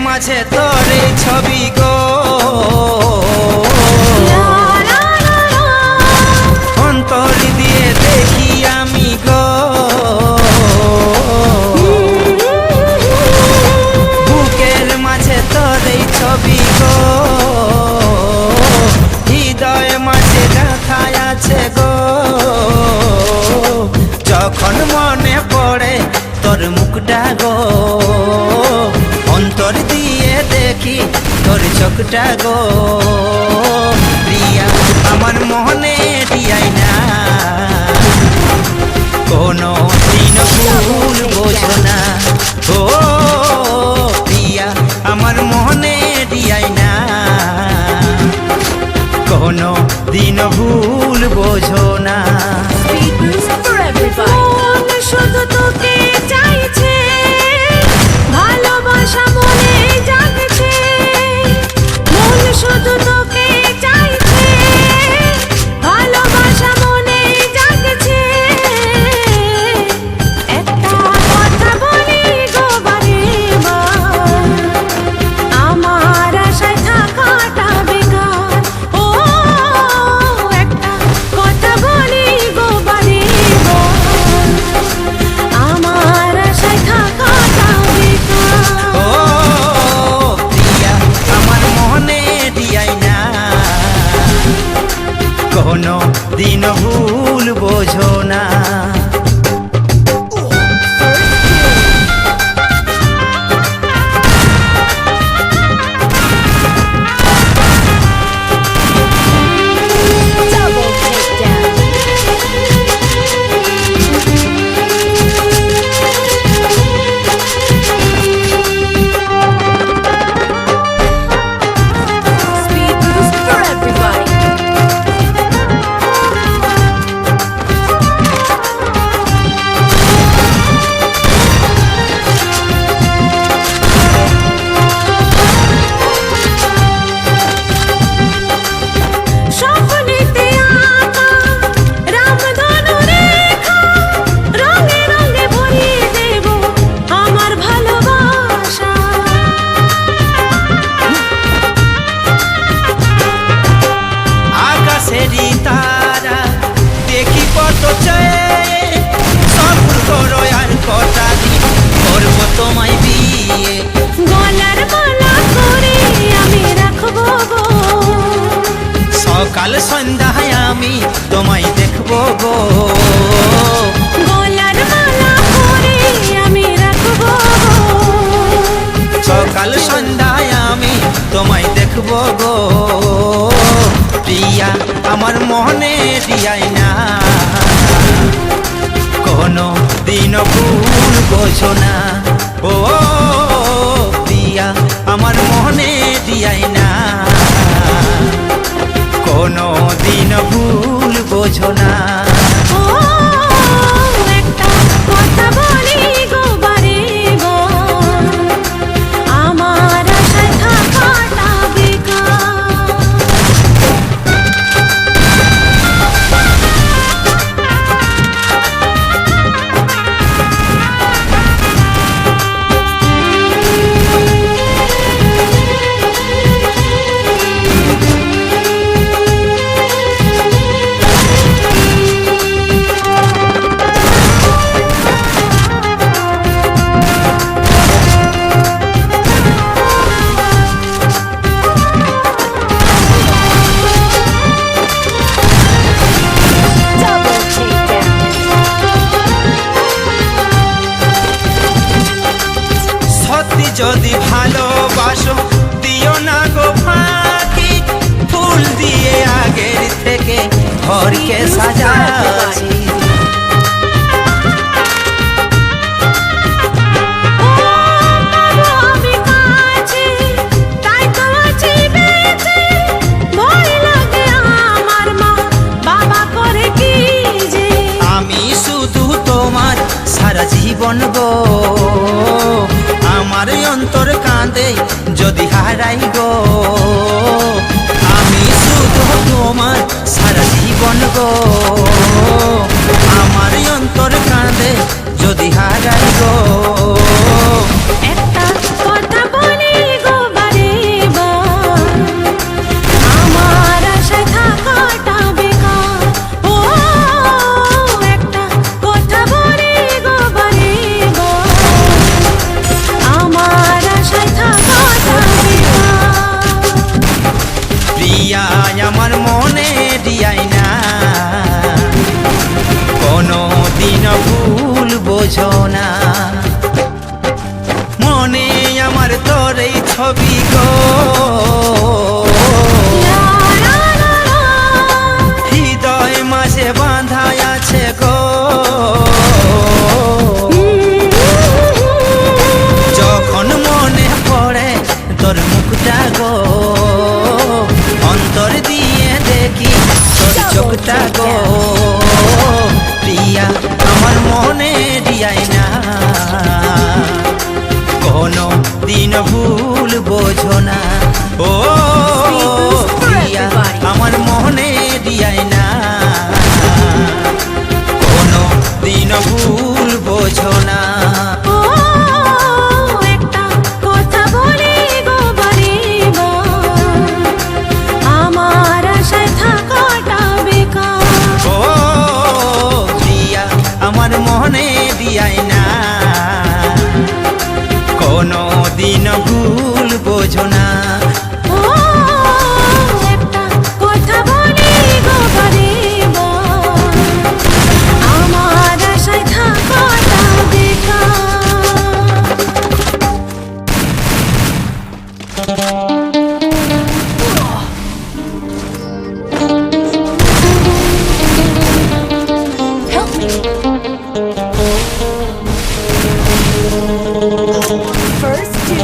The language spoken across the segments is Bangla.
মাঝে তোর এই ছবি গো, অন্তর দিয়ে দেখি আমি গো, বুকের মাঝে তোর এই ছবি গো, হৃদয় মাঝে গাথায় আছে গো। যখন মনে পড়ে তোর মুখটা গো, অন্তর দিয়ে দেখি তোর চোখটা গো। প্রিয়া আমার মনে দিয়াই না, কোনো দিন ভুল বোঝো না। ও প্রিয়া আমার মনে দিয়াই না, কোনো দিন ভুল বোঝো না। শুধু তোকে চাইছে, ভালোবাসা মনে জাগছে, মন শুধু তোকে চাইছে, ভালোবাসা মনে জাগছে। একটা কথা বলি গো বারে বার, আমার আশায় থাকাটা বেকার। ও একটা কথা বলি গো বারে বার, আমার আশায় থাকাটা বেকার। ও প্রিয়া আমার মনে দিয়াই না, কোনো দিন ভুল বোঝো না। সকাল সন্ধ্যায় আমি তোমায় দেখবো গো, গলার মালা পরে আমি রাখবো গো। সকাল সন্ধ্যায় আমি তোমায় দেখবো গো। প্রিয়া আমার মনে দিয়াই না, কোনো দিন ভুল বোঝো না। ও প্রিয়া আমার মনে দিয়াই না, কোনো দিন ভুল বোঝো না। ও একটা কথা বলি গো বারে বার, আমার আশায় থাকাটা বেকার। ঘরকে সাজাচ্ছি। আমি শুধু তোমার সারা জীবন গো, আমার অন্তর কাঁদে যদি হারাই গো। আমি শুধু তোমার সারা জীবন গো, আমার অন্তর কাঁদে যদি হারাই গো। একটা কথা বলি গো বারে বার, আমার আশায় থাকাটা বেকার। ও একটা কথা বলি গো বারে বার, আমার আশায় থাকাটা বেকার। প্রিয়া আমার মনে দিয়াই না, কোনো দিন ভুল বোঝো না। মনে আমার তোর এই ছবি গো, হৃদয় মাঝে বাঁধা আছে গো। যখন মনে পড়ে তোর মুখটা গো, অন্তর দিয়ে দেখি তোর চোখটা গো। প্রিয়া আমার মনে দিয়াই না, কোনো দিন ভুল বোঝো না। ও প্রিয়া আমার মনে দিয়াই না, কোনো দিন ভুল বোঝো না। ও একটা কথা বলি গো বারে বার, আমার আশায় থাকাটা বেকার। ও প্রিয়া আমার মনে দিয়াই না, কোনো দিন ভুল বোঝো না। ও একটা কথা বলি গো বারে বার, আমার আশায় থাকাটা বেকার। Help me. First two.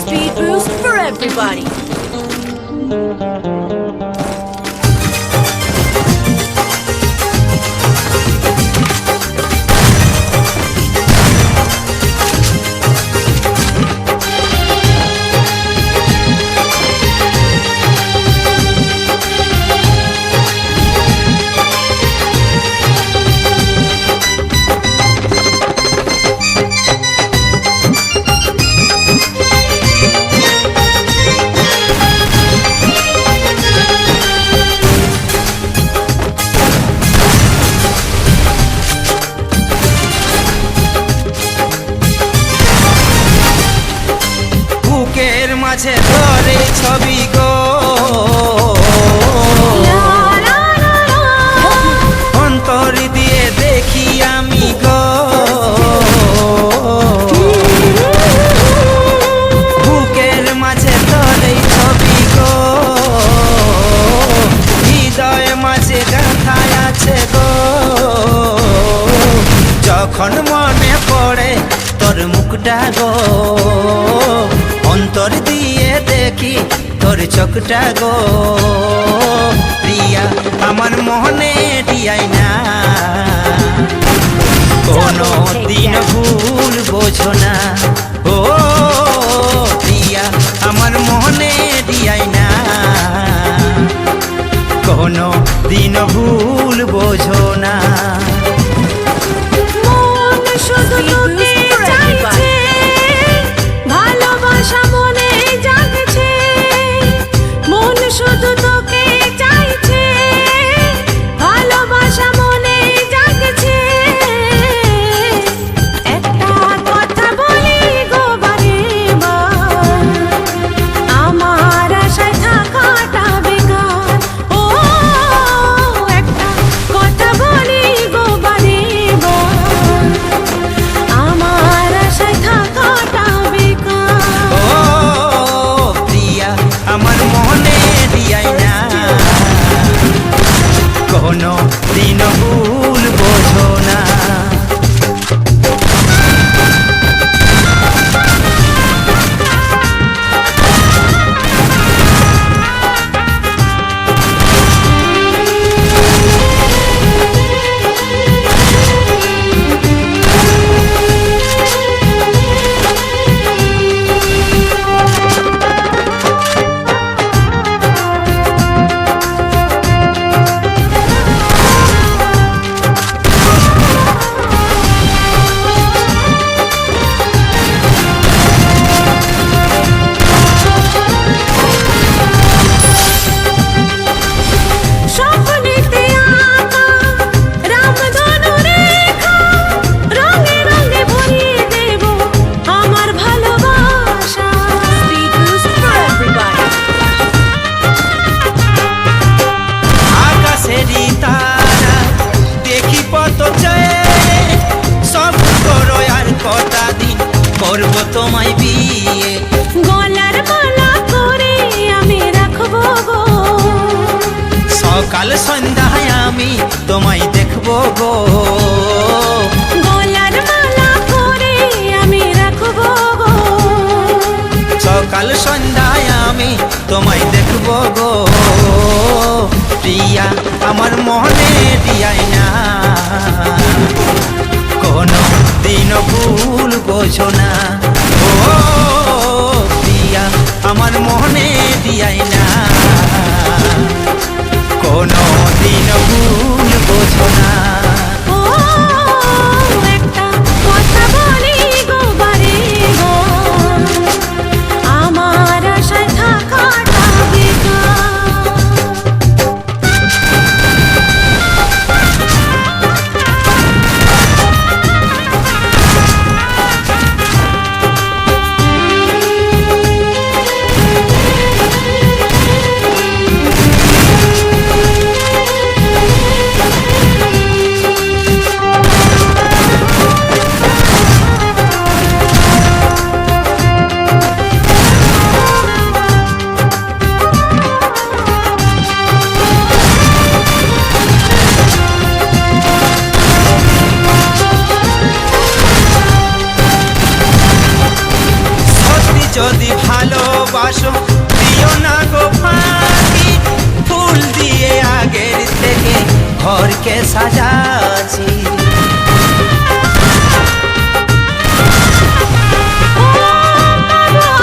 Speed boost for everybody. বুকের মাঝে ধরে ছবি গো, অন্তর দিয়ে দেখি আমি গো। বুকের মাঝে ধরে ছবি গো, হৃদয় মাঝে গাঁথা আছে গো। যখন মনে পড়ে তোর মুখটা গো, অন্তর দিয়ে দেখি তোর চোখটা গো। প্রিয়া আমার মনে দিয়াই না, কোনো দিন ভুল বোঝো না। ও প্রিয়া আমার মনে দিয়াই না, কোনো দিন ভুল বোঝো না। মন শুধু তোকে চাইছে, ভালোবাসা মনে জাগছে। মন শুধু তোকে চাইছে, ভালোবাসা মনে জাগছে। একটা কথা বলি গো বারে বার, আমার আশায় থাকাটা বেকার। কোনো দিন ভুল বোঝো না। স্বপ্নেতে আঁকা রামধনু রেখা, রঙে রঙে ভরিয়ে দেব আমার ভালোবাসা। আকাশেরই তারা দেখি পত চায়, সব করো আর কটা দিন করব তোমায় বিয়ে। গলার মালা করে আমি রাখবো গো, সকাল সন্ধ্যায় আমি তোমায় দেখবো গো। গলার মালা করে আমি রাখবো গো, সকাল সন্ধ্যায় আমি তোমায় দেখবো গো। প্রিয়া আমার মনে দিয়াই না, কোনো দিন ভুল বোঝো না। ও প্রিয়া আমার মনে দিয়াই না, কোনো দিন ভুল বোঝো না। ও একটা কথা বলি গো বারে গো, আমার আশায় থাকাটা বেকার। সত্যি যদি ভালোবাসো দিও না গো ফাঁকি, ফুল দিয়ে আগের থেকে ঘরকে সাজাছি।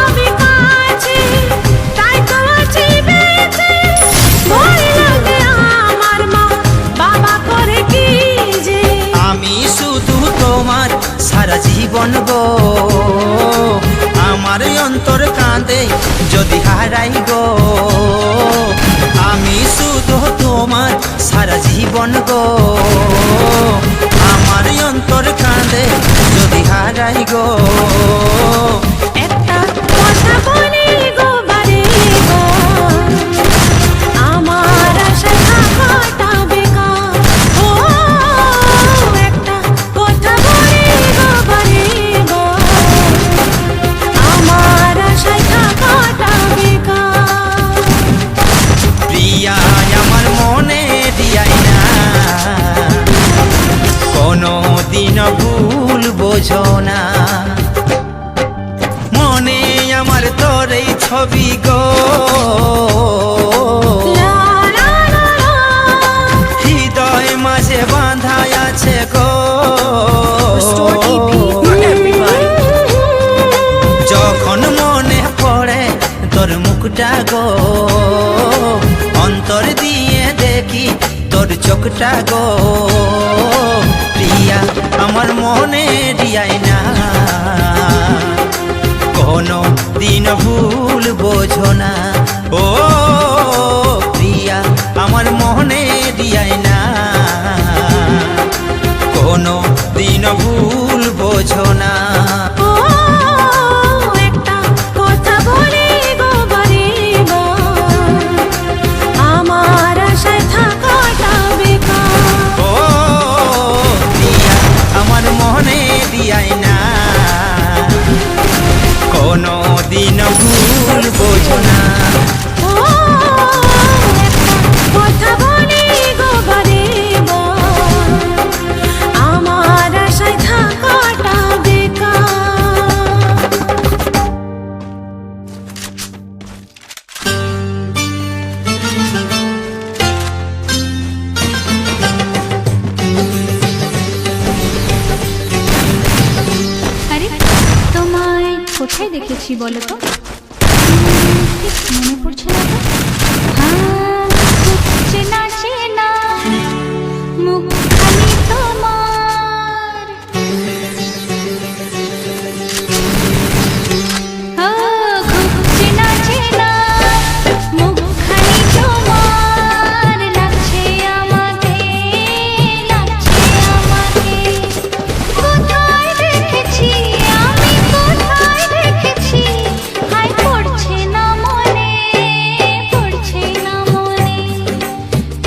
আমি কাছে তাই তো আছি বেঁচে, ভয় লাগে আমার মা বাবা করে কি যে। আমি শুধু তোমার সারা জীবন গো, আমার অন্তর কাঁদে যদি হারাই গো। আমি শুধু তোমার সারা জীবন গো, আমার অন্তর কাঁদে যদি হারাই গো। একটা কথা বলি গো বারে গো, আমার আশায় থাকাটা বেকার। ও একটা কথা বলি গো বারে গো, আমার আশায় থাকাটা বেকার। প্রিয়া আমার মনে দিয়াই না, কোনো দিন ভুল বোঝো না। মনে আমার তোর এই ছবি গো, লা লা লা লা, হৃদয় মাঝে বাঁধা আছে গো। যখন মনে পড়ে তোর মুখটা গো, অন্তর দিয়ে দেখি তোর চোখটা গো। প্রিয়া আমার মনে দিয়াই না, কোনো দিন ভুল বোঝো না। ও প্রিয়া আমার মনে দিয়াই না, কোনো দিন ভুল বোঝো না। ও একটা কথা বলি গো বারে গো, আমার আশায় থাকাটা বেকার। ও প্রিয়া আমার মনে দিয়াই না, কোনো দিন ভুল বোঝো না। লিখেছি বলো তো? ঠিক মনে পড়ছে না তো। খুব চেনা চেনা মুখখানি তোমার, খুব চেনা চেনা মুখখানি তোমার, লাগছে আমাকে, লাগছে আমাকে। কোথায় দেখেছি আমি, কোথায় দেখেছি, হায় পড়ছে না মনে, পড়ছে না মনে।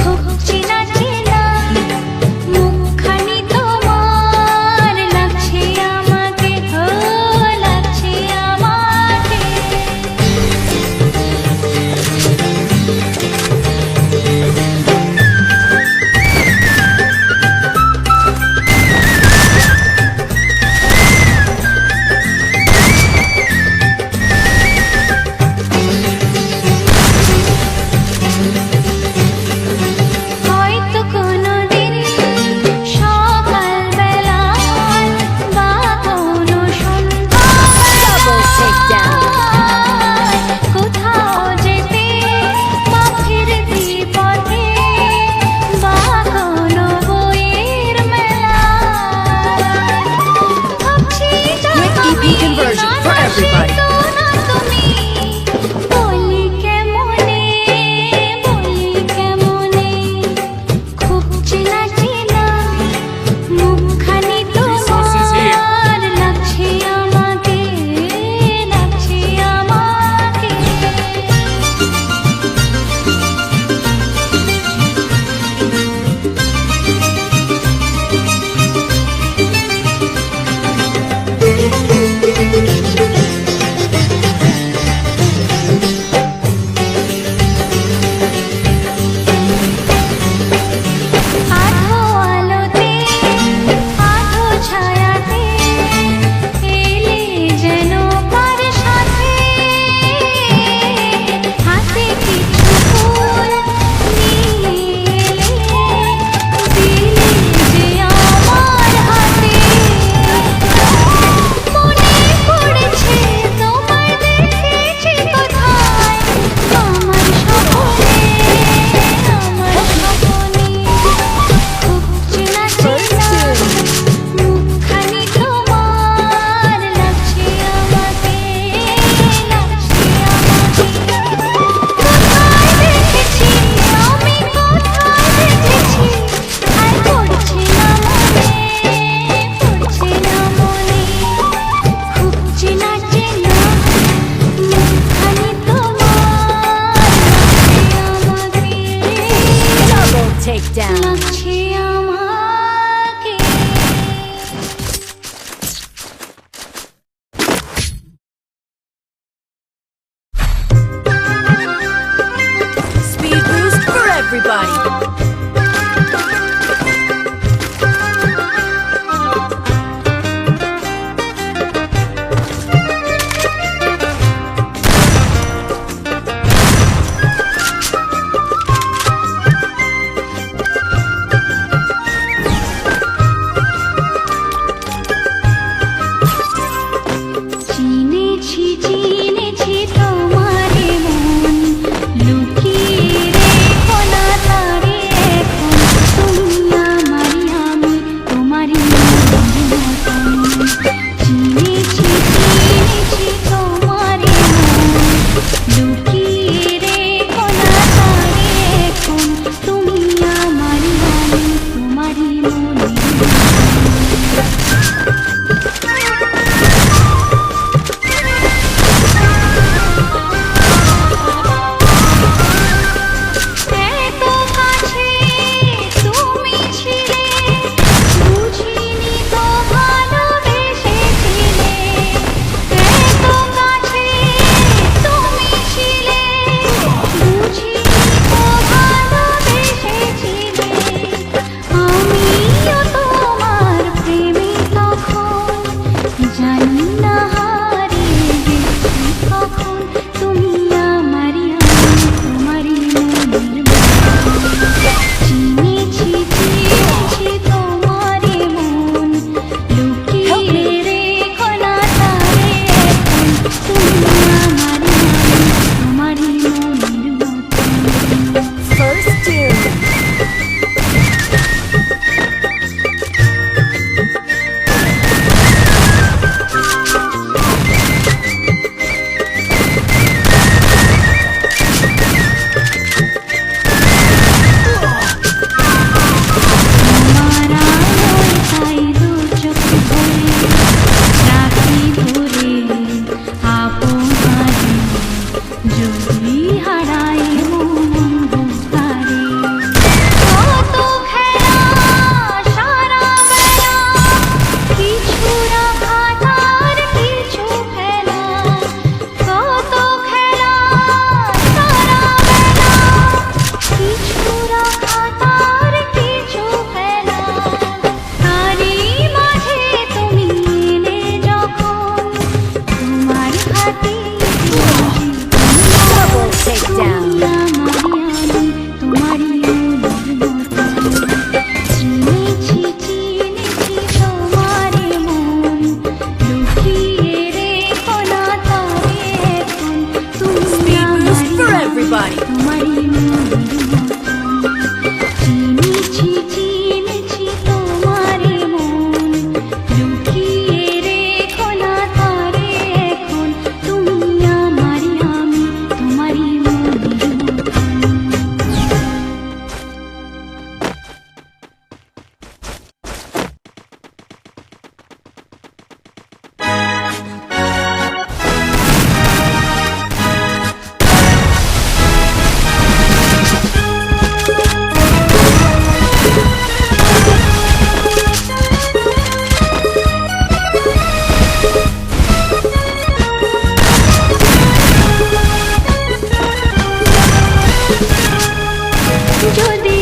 খুব চেনা চেনা মুখখানি তোমার, লাগছে আমাকে, লাগছে আমাকে। হয়তো কোনোদিন সকালবেলায় বা কোনো সন্ধ্যাবেলায় কোথাও যেতে বা ফিরতি পথে বা কোনো বইয়ের মেলায় ভাবছি EP conversion for everybody. তুমি বলি কেমনে, বলি কেমনে। খুব চেনা চেনা মুখখানি তোমার, লাগছে আমাকে, লাগছে আমাকে। আধো আলোতে আধো ছায়াতে এলে যেন কার সাথে, হাতে কিছু ফুল নিয়ে দিলে যে আমার হাতে। মনে পড়েছে তোমায় দেখেছি কোথায়, আমার স্বপ্নে, আমার স্বপ্নে। খুব চেনা চেনা মুখখানি তোমার, লাগছে আমাকে, লাগছে আমাকে। কোথায় দেখেছি আমি, কোথায় দেখেছি, হায় পড়ছে না মনে, পড়ছে না মনে। খুব চেনা চেনা মুখখানি তোমার, লাগছে আমাকে, Double takedown. লাগছে আমাকে। Speed boost for everybody. যদি